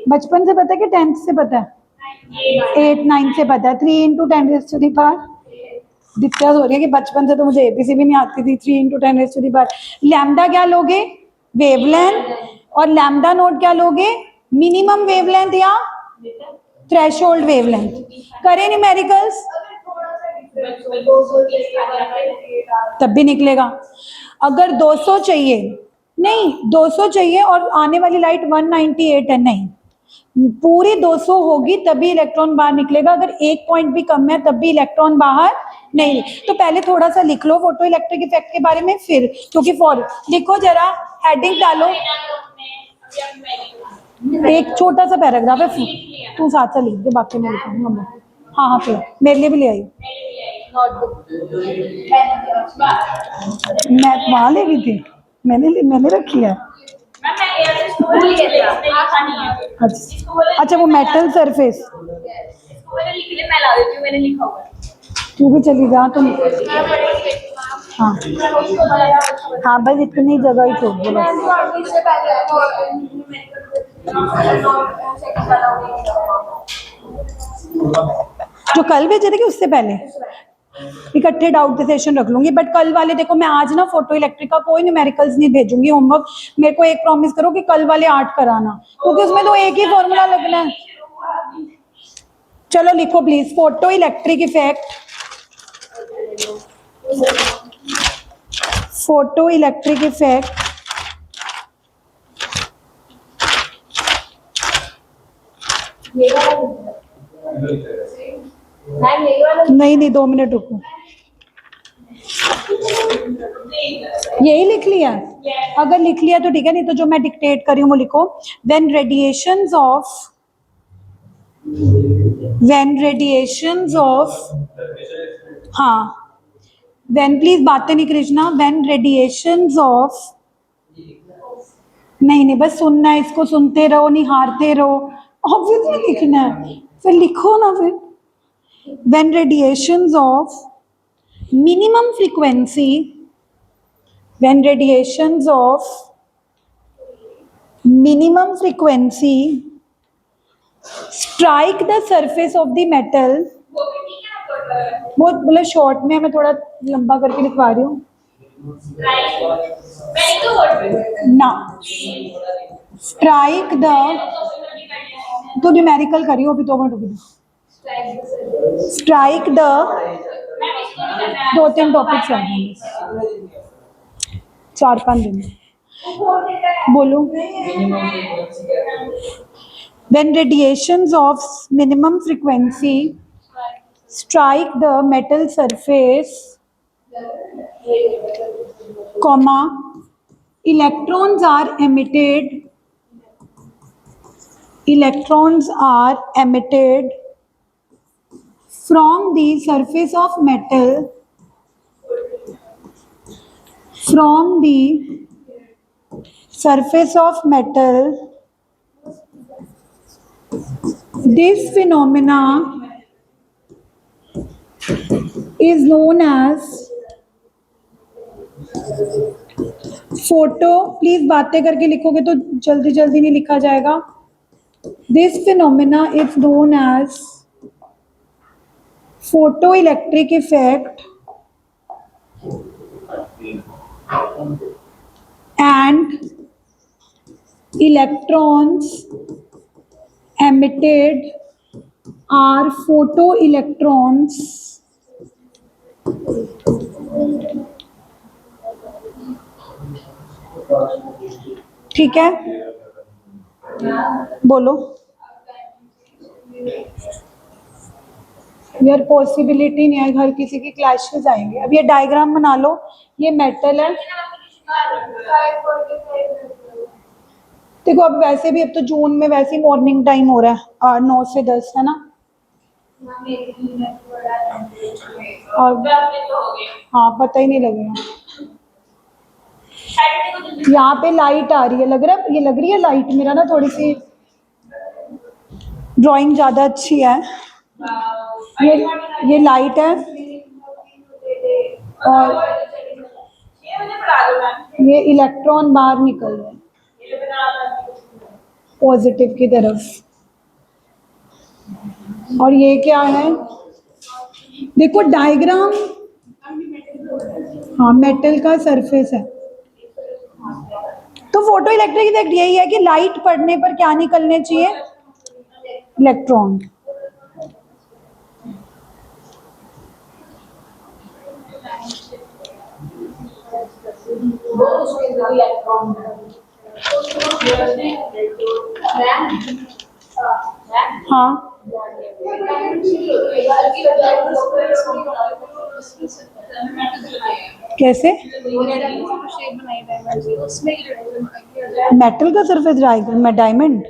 बचपन से पता है कि 10th से पता है? 8 9 से पता है। 3 इंटू 10⁻⁴ दिक्कत हो रही है कि बचपन से तो मुझे एबीसी भी नहीं आती थी। 3 इंटू 10⁻⁴। लैम्डा क्या लोगे? वेवलेंथ। और लैम्डा नोट क्या लोगे? मिनिमम वेवलेंथ या थ्रेशोल्ड वेवलेंथ। करें न्यूमेरिकल्स तब भी निकलेगा। अगर 200 चाहिए, नहीं 200 चाहिए और आने वाली लाइट 198 है, नहीं पूरी 200 होगी तभी इलेक्ट्रॉन बाहर निकलेगा। अगर एक पॉइंट भी कम है तब भी इलेक्ट्रॉन बाहर नहीं। तो पहले थोड़ा सा लिख लो फोटो इलेक्ट्रिक इफेक्ट के बारे में, फिर क्योंकि फॉर लिखो जरा, हेडिंग डालो, एक छोटा सा पैराग्राफ है, तू साथ से लिख दे, बाकी मैं लिखूंगा। हाँ हाँ फिर मेरे लिए भी ले आई, मैं वहां ले गई थी, मैंने रखी है। अच्छा वो मेटल सरफेस, तू भी चली जा तुम। हाँ हाँ बस इतनी जगह ही छोड़ दो बस। जो कल भेजे थे कि उससे पहले इकट्ठे डाउट के सेशन रख लूंगी, बट कल वाले देखो मैं आज ना फोटो इलेक्ट्रिक का कोई न्यूमेरिकल्स नहीं भेजूंगी होमवर्क। मेरे को एक प्रॉमिस करो कि कल वाले 8 कराना, क्योंकि उसमें तो एक ही फॉर्मूला लगना है। चलो लिखो please, photo electric effect, photo electric effect नहीं 2 मिनट रुको, यही लिख लिया? अगर लिख लिया तो ठीक है, नहीं तो जो मैं डिक्टेट कर रही हूँ वो लिखो। व्हेन रेडिएशंस ऑफ, हाँ व्हेन, प्लीज बातें नहीं कृष्णा, व्हेन रेडिएशंस ऑफ, नहीं बस सुनना है, इसको सुनते रहो, निहारते रहो, ऑब्वियसली लिखना है, फिर लिखो ना फिर। When radiations of minimum frequency, when radiations of minimum frequency strike the surface of the metal, वो बोले शॉर्ट में, मैं थोड़ा लंबा करके लिखवा रही हूँ ना, स्ट्राइक द, तो न्यूमेरिकल करियो अभी 2 मिनट रुक जाओ। स्ट्राइक द, 2-3 टॉपिक्स आ जाएंगे, 4-5 दिन, बोलो। When radiations of minimum frequency strike the metal surface, comma, electrons are emitted from the surface of metal, from the surface of metal. This phenomena is known as photo, please बातें करके लिखोगे तो जल्दी जल्दी नहीं लिखा जाएगा। This phenomena is known as photo electric effect and electrons emitted are photoelectrons ठीक है, बोलो यार, पॉसिबिलिटी नहीं है, हर किसी की क्लैशेस आएंगे। अब ये डायग्राम बना लो, ये मेटल है। देखो अब वैसे भी अब तो जून में वैसे ही मॉर्निंग टाइम हो रहा है, 9 से 10 है ना। और हाँ, पता ही नहीं लगेगा। यहाँ पे लाइट आ रही है, लग रहा है, ये लग रही है लाइट। मेरा ना थोड़ी सी ड्राइंग ज्यादा अच्छी है। ये लाइट है और ये इलेक्ट्रॉन बाहर निकल रहे हैं पॉजिटिव की तरफ। और ये क्या है, देखो डायग्राम, हाँ मेटल का सरफेस है। तो फोटो इलेक्ट्रिक इफेक्ट यही है कि लाइट पड़ने पर क्या निकलने चाहिए, इलेक्ट्रॉन। हाँ कैसे, मेटल का सरफेस डायमंड,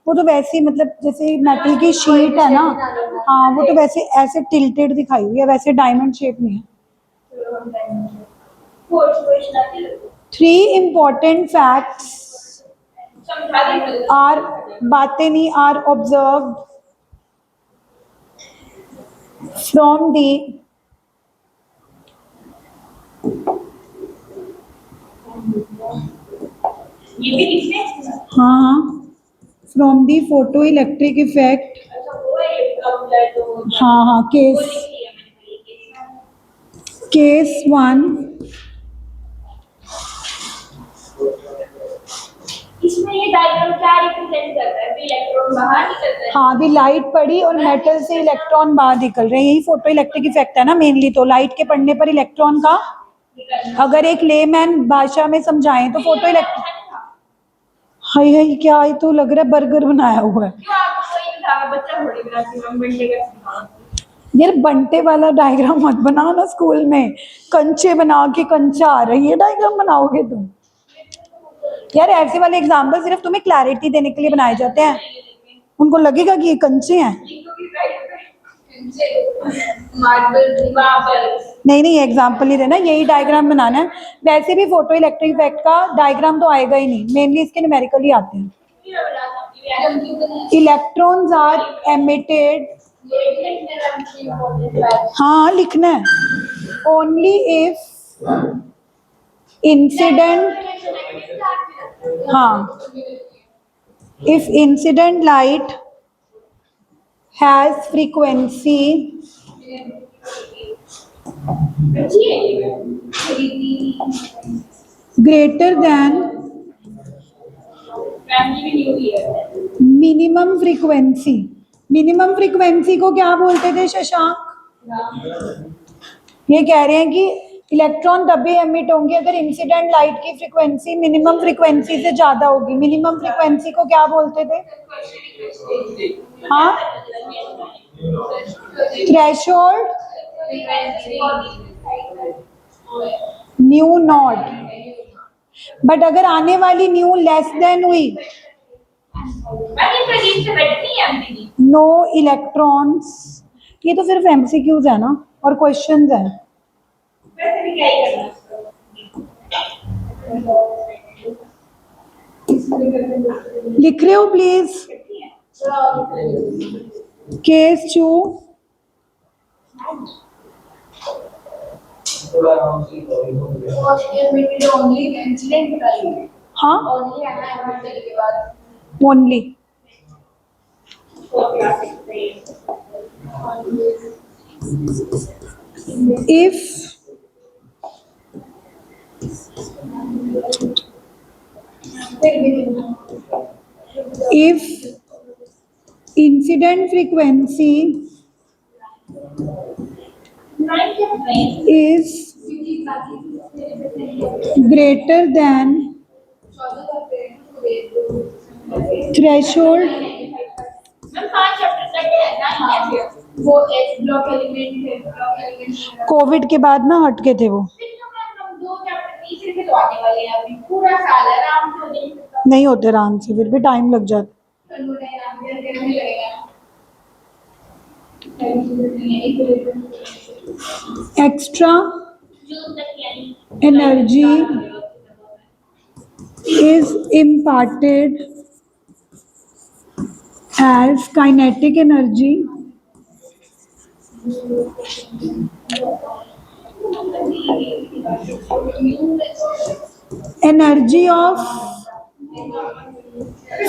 वो तो वैसे ही मतलब जैसे मेटल की शीट है ना, हाँ वो तो वैसे ऐसे टिल्टेड दिखाई हुई है, वैसे डायमंड शेप में है। 3 important facts are बातें नहीं are observed from the हाँ from the photo electric effect. हाँ केस 1, इसमें ये डायग्राम क्या रिप्रेजेंट करता है, इलेक्ट्रॉन बाहर निकलता है। हाँ भी लाइट पड़ी और मेटल से इलेक्ट्रॉन बाहर निकल रहे हैं, यही फोटो इलेक्ट्रिक इफेक्ट है ना मेनली। तो लाइट के पड़ने पर इलेक्ट्रॉन का, अगर एक लेमैन भाषा में समझाएं तो फोटो इलेक्ट्रिक, हाय हाय क्या है, तो लग रहा है बर्गर बनाया हुआ है यार। बंटे वाला डायग्राम मत बनाओ ना स्कूल में, कंचे बना के कंचा आ रही है डायग्राम बनाओगे तुम। यार ऐसे वाले एग्जाम्पल सिर्फ तुम्हें क्लैरिटी देने के लिए बनाए जाते हैं, उनको लगेगा कि ये कंचे हैं। नहीं एग्जाम्पल ही देना, यही डायग्राम बनाना है। वैसे भी फोटो इलेक्ट्रिक इफेक्ट का डायग्राम तो आएगा ही नहीं, मेनली इसके न्यूमेरिकल ही आते हैं। इलेक्ट्रॉन्स आर एमिटेड, हाँ लिखना है, ओनली इफ इंसिडेंट, हाँ if incident light has frequency greater than minimum frequency. Minimum frequency को क्या बोलते थे शशांक? ये कह रहे हैं कि इलेक्ट्रॉन तभी एमिट होंगे अगर इंसिडेंट लाइट की फ्रीक्वेंसी मिनिमम फ्रीक्वेंसी से ज्यादा होगी। मिनिमम फ्रीक्वेंसी को क्या बोलते थे? हाँ थ्रेशोल्ड, न्यू नॉट। बट अगर आने वाली न्यू लेस देन हुई, नो इलेक्ट्रॉन्स। ये तो सिर्फ एमसीक्यूज है ना और क्वेश्चंस है। लिख रहे हो प्लीज? केस 2, हाँ only. if incident frequency is greater than threshold, ma'am 5 chapter कटे हैं ना वो एच ब्लॉक एलिमेंट कोविड के बाद ना हट के थे वो, फिर तो मैम हम 2 चैप्टर तीसरे से तो आने वाले हैं अभी पूरा साल आराम से हो जाएगा नहीं होते आराम से, फिर भी टाइम लग जाता। Extra energy is imparted as kinetic energy energy of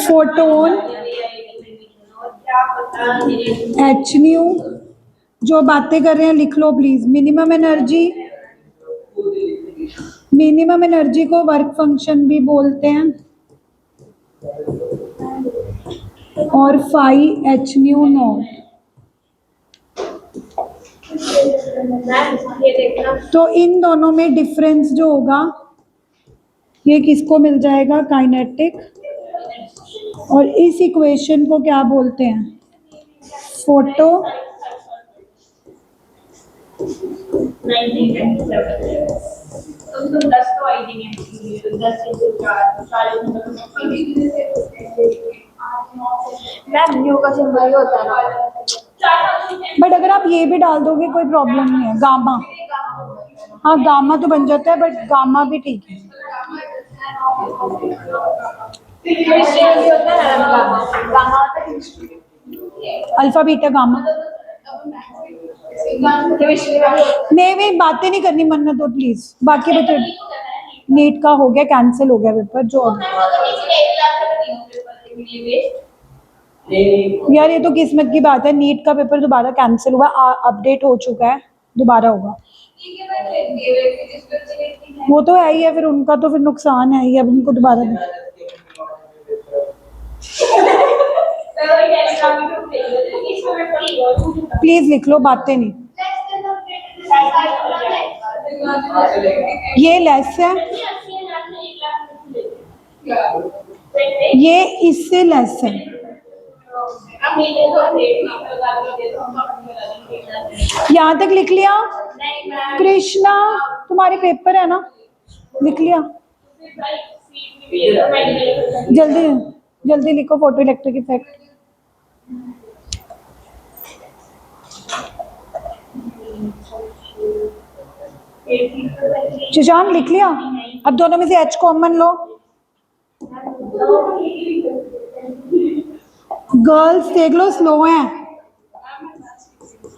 photon h nu, जो बातें कर रहे हैं लिख लो प्लीज। मिनिमम एनर्जी को वर्क फंक्शन भी बोलते हैं, और फाई एच न्यू नॉट। ये देखना तो इन दोनों में डिफरेंस जो होगा ये किसको मिल जाएगा, काइनेटिक, और इस इक्वेशन को क्या बोलते हैं, फोटो 1997 तो 10 तो आई थी 10 से 4 मैम न्यू का सिंबल ही होता है ना। बट अगर आप ये भी डाल दोगे कोई प्रॉब्लम नहीं है, गामा, हाँ गामा तो बन जाता है, बट गामा भी ठीक है। अल्फा बीटा गामा, नहीं बातें नहीं करनी मन्नत तो प्लीज, बाकी बच्चे नीट का हो गया, कैंसिल हो गया पेपर जो। यार ये तो किस्मत की बात है, नीट का पेपर दोबारा कैंसिल हुआ, अपडेट हो चुका है, दोबारा होगा। वो तो है ही है, फिर उनका तो फिर नुकसान है ही, अब उनको दोबारा प्लीज लिख लो, बातें नहीं। ये लेस है, ये इससे लेस है। यहाँ तक लिख लिया कृष्णा, तुम्हारे पेपर है ना, लिख लिया, जल्दी जल्दी लिखो, फोटो इलेक्ट्रिक इफेक्ट। शशांक लिख लिया, अब दोनों में से एच कॉमन लो। गर्ल्स देख लो स्लो हैं,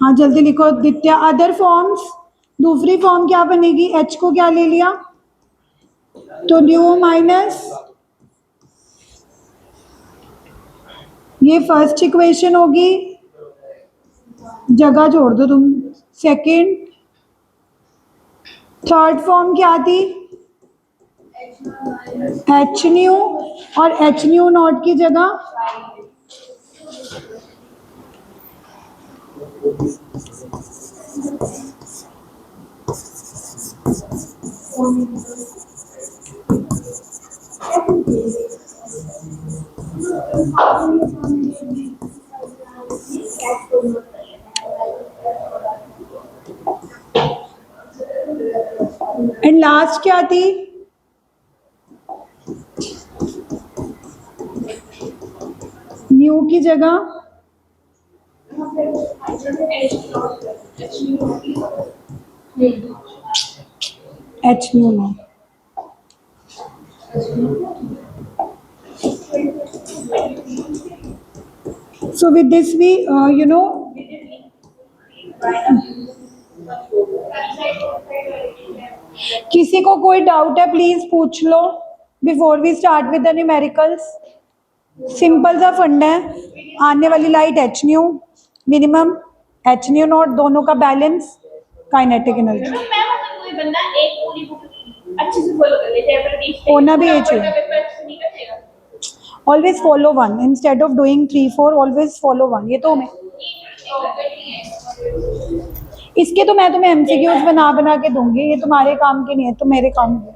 हाँ जल्दी लिखो। दित्या अदर फॉर्म्स, दूसरी फॉर्म क्या बनेगी, एच को क्या ले लिया तो न्यू माइनस, ये फर्स्ट इक्वेशन होगी, जगह जोड़ दो तुम। सेकंड, थर्ड फॉर्म क्या थी, एच न्यू, और एच न्यू नॉट की जगह एंड लास्ट क्या थी, न्यू की जगह H nu not. So with this we किसी को कोई डाउट है प्लीज पूछ लो before we start with the numericals. Simple सा फंडा है, आने वाली light h nu minimum, h nu naught दोनों का बैलेंस काइनेटिक एनर्जी। मैं मतलब कोई बंदा एक पूरी बुक अच्छे से फॉलो कर ले, चाहे प्रैक्टिस होना भी ये चाहिए। नहीं करेगा। Always follow one instead of doing 3-4, always follow one. ये तो मैं इसके तो मैं तुम्हें एमसीक्यूज बना बना के दूंगी, ये तुम्हारे काम के नहीं है, तो मेरे काम के।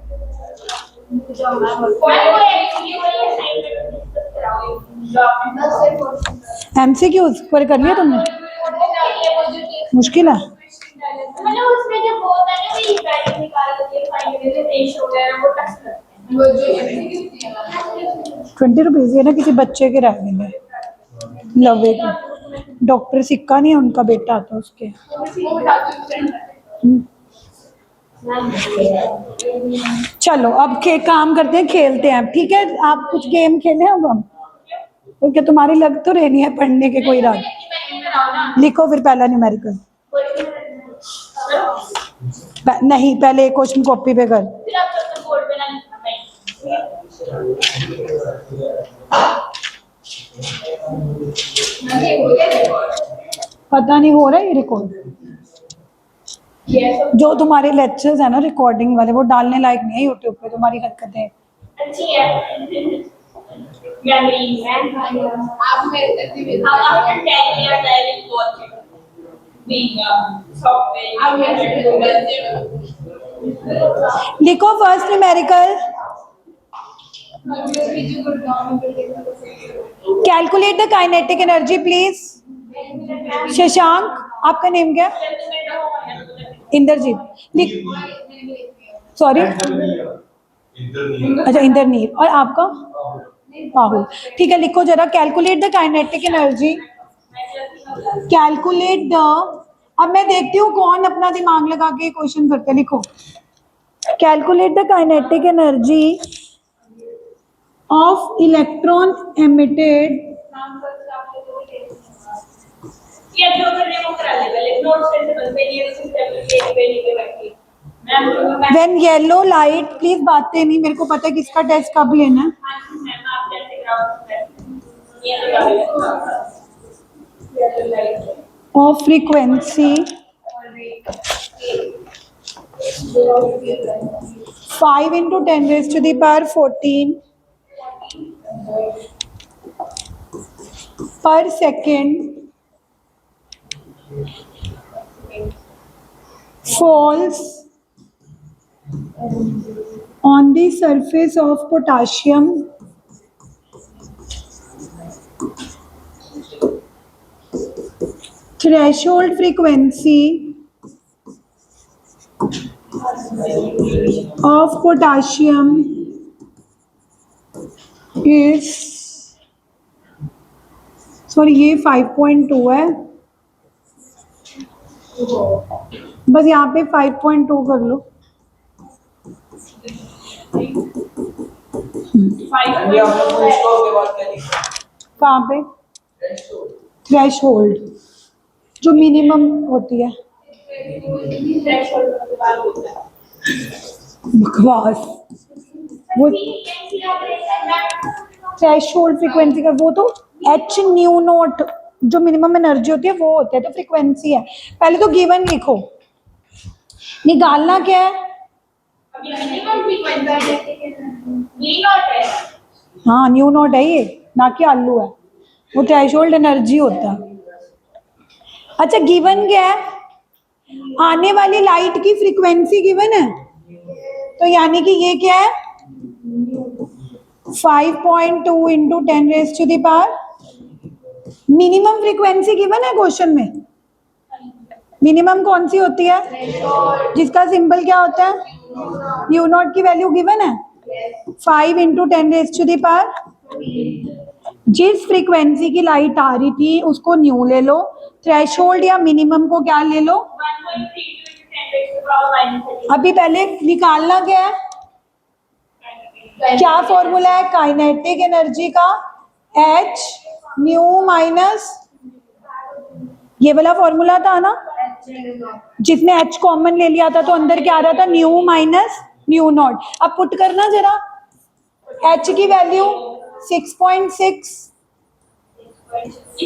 एमसीक्यूज पर कर लिया तुमने? मुश्किल है। मतलब उसमें जो बोलता है ना वही वैल्यू निकाल के फाइंड करके रेशियो वगैरह वो टेस्ट करते हैं। वो जो एमसीक्यू थी 20 रुपीज ये ना किसी बच्चे के रह गए लवे के। डॉक्टर सिक्का नहीं है उनका बेटा आता उसके। चलो अब के काम करते हैं, खेलते हैं, ठीक है? आप कुछ गेम खेलें अब हम, क्योंकि तुम्हारी लग तो रहनी है पढ़ने के कोई रात। लिखो फिर पहला न्यूमेरिकल। नहीं पहले क्वेश्चन कॉपी पे कर। फिर आप सब बोर्ड पे ना लिखना पता नहीं हो रहा है ये रिकॉर्ड। जो तुम्हारे लेक्चर्स है ना रिकॉर्डिंग वाले वो डालने लायक नहीं है यूट्यूब पे, तुम्हारी हरकतें। अच्छी है मेमोरी है। आप मेरे हम आपने 10 years direct watch being software. लिखो first numerical. Calculate the kinetic energy please. Shashank आपका नेम क्या? इंद्रजीत। लिख सॉरी अच्छा इंद्रनील। और आपका? राहुल। ठीक है लिखो जरा। Calculate the kinetic energy. Calculate the, अब मैं देखती हूँ कौन अपना दिमाग लगा के क्वेश्चन करते। लिखो calculate the kinetic energy of electron emitted ये जो करने वो करा ले पहले नोट्स कैसे बनते हैं ये सिस्टम पे लिखे बैठिए। व्हेन येलो लाइट, प्लीज बातें नहीं, मेरे को पता है किसका टेस्ट कब लेना है। मैम आप जैसे ग्राउंड ये तो of frequency 5 into 10 raised to the power 14 per second falls on the surface of potassium threshold frequency of potassium is, sorry ये 5.2 है, बस यहाँ पे 5.2 कर लो। कहाँ पे? थ्रेश होल्ड जो मिनिमम होती है। बकवास। वो थ्रेशोल्ड फ्रीक्वेंसी का वो तो एच न्यू नॉट जो मिनिमम एनर्जी होती है वो होता है, तो फ्रीक्वेंसी है। पहले तो गिवन लिखो, निकालना क्या है? हाँ न्यू नॉट है ये, ना कि आलू है, वो थ्रेशोल्ड एनर्जी होता है। अच्छा गिवन क्या है? आने वाली लाइट की फ्रीक्वेंसी गिवन है, तो यानी कि ये क्या है? 5.2 into 10 raised to the power, minimum frequency given है क्वेश्चन में। मिनिमम कौन सी होती है? जिसका सिंबल क्या होता है? न्यू नॉट की वैल्यू गिवन है 5 into 10 raised to the power। जिस फ्रीक्वेंसी की लाइट आ रही थी उसको न्यू ले लो, थ्रेशोल्ड या मिनिमम को क्या ले लो? अभी पहले निकालना क्या है? क्या फॉर्मूला है काइनेटिक एनर्जी का? H न्यू माइनस ये वाला फॉर्मूला था ना, जिसमें H कॉमन ले लिया था तो अंदर क्या आ रहा था? New minus nu not. अब पुट करना जरा, H की वैल्यू 6.6,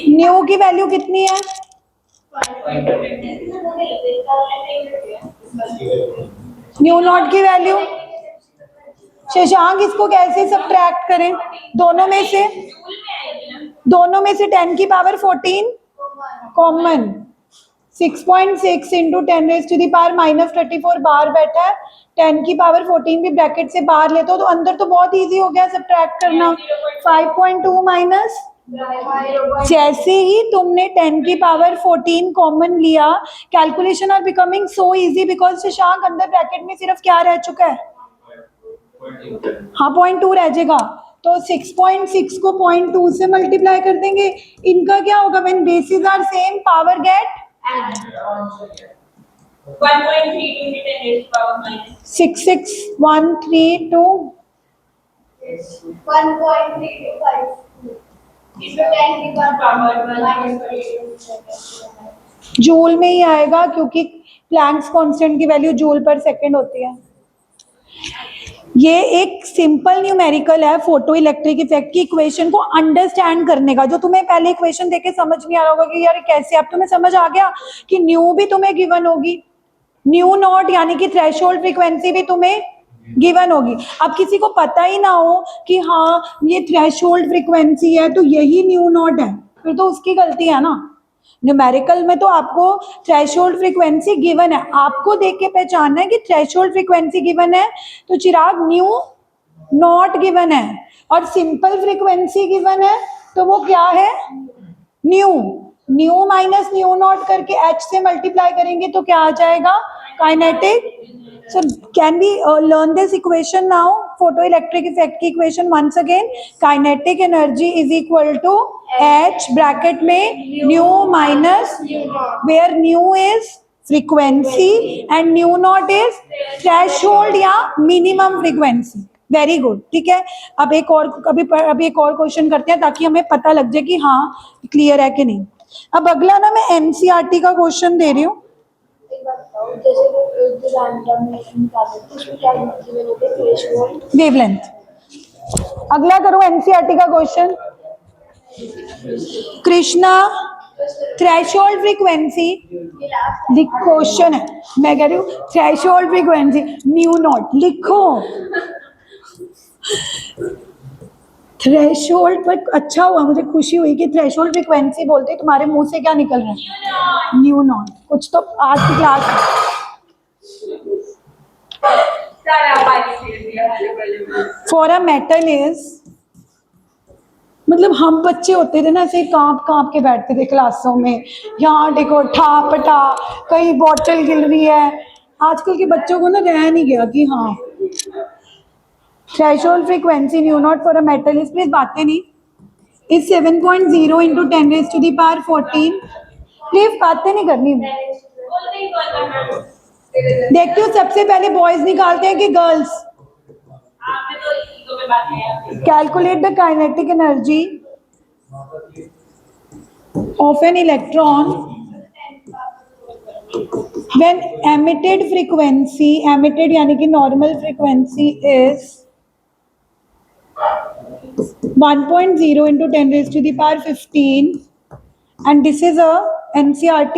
न्यू की वैल्यू कितनी है? न्यू नॉट की वैल्यू शशांक इसको कैसे सब्ट्रैक्ट करें दोनों में से 10 की पावर 14 कॉमन 6.6 इंटू 10⁻⁻34 बाहर बैठा है 10 की पावर 14 भी ब्रैकेट से बाहर लेते हो तो अंदर तो बहुत इजी हो गया सब्ट्रैक्ट करना 5.2 माइनस जैसे ही तुमने 10 की पावर 14 कॉमन लिया calculation are becoming so easy because Shashank अंदर ब्रैकेट में सिर्फ क्या रह चुका है हाँ 0.2 रह जाएगा तो 6.6 को 0.2 से मल्टीप्लाई कर देंगे इनका क्या होगा when basis are same power get 66132 joule में ही आएगा क्योंकि प्लैंक्स कांस्टेंट की वैल्यू जूल पर सेकंड होती है ये एक सिंपल न्यूमेरिकल है फोटो इलेक्ट्रिक इफेक्ट की इक्वेशन को अंडरस्टैंड करने का जो तुम्हें पहले इक्वेशन देके समझ नहीं आ रहा होगा कि यार कैसे अब तुम्हें समझ आ गया कि न्यू भी तुम्हें गिवन होगी न्यू नॉट यानी कि थ्रेशोल्ड फ्रीक्वेंसी भी तुम्हें गिवन होगी अब किसी को पता ही ना हो कि हाँ ये थ्रेशोल्ड फ्रीक्वेंसी है तो यही न्यू नॉट है फिर तो उसकी गलती है ना न्यूमेरिकल में तो आपको थ्रेशोल्ड फ्रीक्वेंसी गिवन है आपको देख के पहचानना है कि थ्रेशोल्ड फ्रीक्वेंसी गिवन है तो चिराग न्यू नॉट गिवन है और सिंपल फ्रीक्वेंसी गिवन है तो वो क्या है new new minus nu not करके एच से मल्टीप्लाई करेंगे तो क्या आ जाएगा kinetic so can we learn this equation now photoelectric effect की equation once again kinetic energy is equal to h bracket में nu minus where nu is frequency and nu naught is threshold या minimum frequency very good ठीक है अब एक और अभी एक और क्वेश्चन करते हैं ताकि हमें पता लग जाए कि हाँ क्लियर है कि नहीं अब अगला ना मैं एनसीईआरटी का क्वेश्चन दे रही हूँ वेवलेंथ अगला करो एनसीईआरटी का question Krishna threshold frequency question है मैं कह रही हूँ थ्रेशोल्ड फ्रीक्वेंसी न्यू नॉट लिखो थ्रेशोल्ड पर अच्छा हुआ मुझे खुशी हुई कि थ्रेशोल्ड फ्रीक्वेंसी बोलते तुम्हारे मुंह से क्या निकल रहा है न्यू नॉट कुछ तो आज की class for a metal is मतलब हम बच्चे होते थे ना ऐसे कांप कांप के बैठते थे क्लासों में यहाँ देखो ठा पटा कहीं बॉटल गिर रही है आजकल के बच्चों को ना रह नहीं गया कि हाँ threshold frequency new not for a metal is please बातें नहीं इज 7.0 इंटू 10⁻14 प्लीज बातें नहीं करनी देखती हूँ सबसे पहले बॉयज निकालते हैं कि girls calculate the kinetic energy of an electron when emitted frequency emitted यानी कि normal frequency is 1.0 into 10⁻15 and this is a NCERT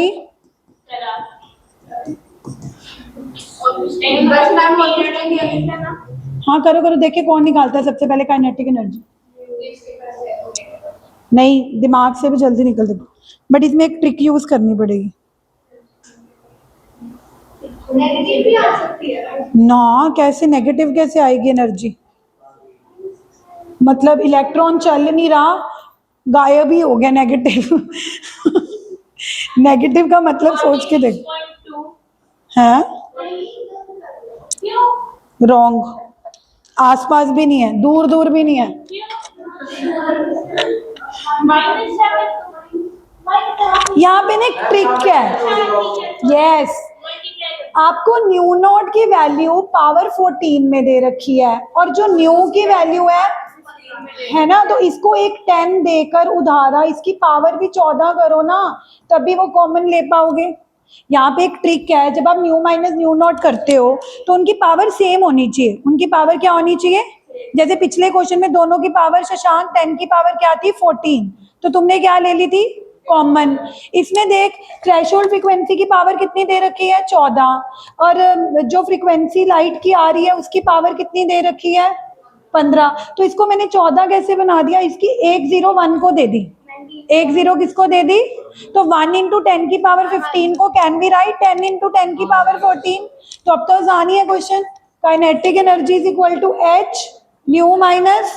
हाँ करो करो देखिए कौन निकालता है सबसे पहले काइनेटिक एनर्जी नहीं दिमाग से भी जल्दी निकल देगा बट इसमें एक ट्रिक यूज करनी पड़ेगी नेगेटिव भी आ सकती है ना कैसे नेगेटिव कैसे आएगी एनर्जी मतलब इलेक्ट्रॉन चल नहीं रहा गायब ही हो गया नेगेटिव नेगेटिव का मतलब सोच के देख है रॉन्ग आसपास भी नहीं है दूर दूर भी नहीं है यहाँ पे ना एक ट्रिक है यस आपको न्यू नॉट की वैल्यू पावर 14 में दे रखी है और जो न्यू की वैल्यू है ना तो इसको एक 10 देकर उधारा इसकी पावर भी 14 करो ना तभी वो कॉमन ले पाओगे यहाँ पे एक ट्रिक है जब आप न्यू माइनस न्यू नॉट करते हो तो उनकी पावर सेम होनी चाहिए उनकी पावर क्या होनी चाहिए जैसे पिछले क्वेश्चन में दोनों की पावर शशांक 10 की पावर क्या थी 14 तो तुमने क्या ले ली थी कॉमन। इसमें देख थ्रेशोल्ड फ्रीक्वेंसी की पावर कितनी दे रखी है 14, और जो फ्रीक्वेंसी लाइट की आ रही है उसकी पावर कितनी दे रखी है 15। तो इसको मैंने 14 कैसे बना दिया, इसकी 101 को दे दी, 10 किसको दे दी, तो 1 इंटू 10 की पावर 15 को कैन बी राइट 10 इंटू 10 की पावर 14। तो अब तो आसान ही है question. Kinetic energy is equal to H nu minus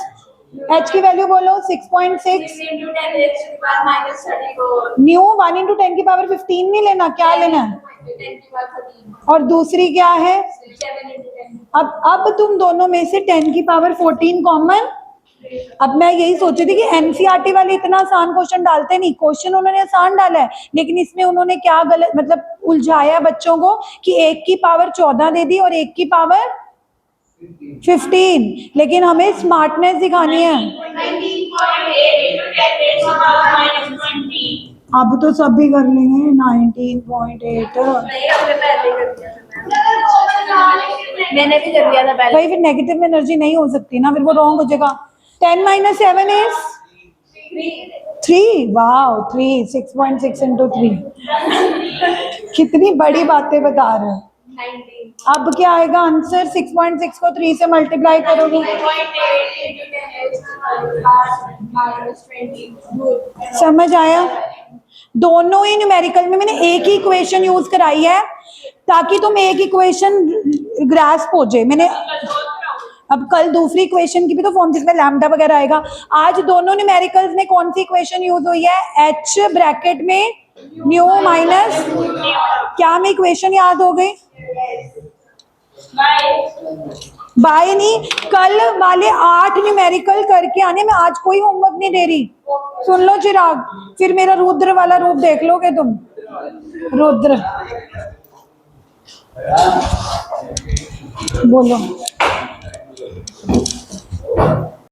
H की वैल्यू बोलो 6.6 into 10 raised to the power minus 34. New 1 into 10 की पावर 15 नहीं लेना, क्या लेना है, 10 की पावर 13. और दूसरी क्या है, 7 into 10. अब तुम दोनों में से 10 की पावर 14 कॉमन। अब मैं यही सोची थी कि एनसीईआरटी वाले इतना आसान क्वेश्चन डालते नहीं, क्वेश्चन उन्होंने आसान डाला है, लेकिन इसमें उन्होंने क्या गलत मतलब उलझाया बच्चों को कि 1 की पावर 14 दे दी और 1 की पावर 15, लेकिन हमें स्मार्टनेस दिखानी है। 19.8 into 10 raised to the power minus 20. अब तो सब भी कर लेंगे 19.8। नहीं, हमने पहले कर दिया था। मैंने भी कर दिया था पहले। भाई फिर नेगेटिव एनर्जी नहीं हो सकती ना, फिर वो रॉन्ग हो जाएगा। 10 माइनस 7 इज 3। Wow 3 6.6 into 3। कितनी बड़ी बातें बता रहे हैं। 19. अब क्या आएगा आंसर, 6.6 को 3 से मल्टीप्लाई करोगे, 19.8 into 10 raised to the power minus 20. Good. समझ आया। दोनों ही न्यूमेरिकल में मैंने एक ही इक्वेशन यूज कराई है ताकि तुम एक इक्वेशन ग्रास्प हो जाए। मैंने अब कल दूसरी इक्वेशन की भी तो फॉर्म जिसमें लैम्डा वगैरह आएगा। आज दोनों न्यूमेरिकल्स में कौन सी इक्वेशन यूज हुई है, एच ब्रैकेट में न्यू माइनस, क्या हमें इक्वेशन याद हो गई, बाय नहीं, कल वाले 8 न्यूमेरिकल करके आने, मैं आज कोई होमवर्क नहीं दे रही। सुन लो चिराग, फिर मेरा रुद्र वाला रूप देख लोगे तुम, रुद्र बोलो।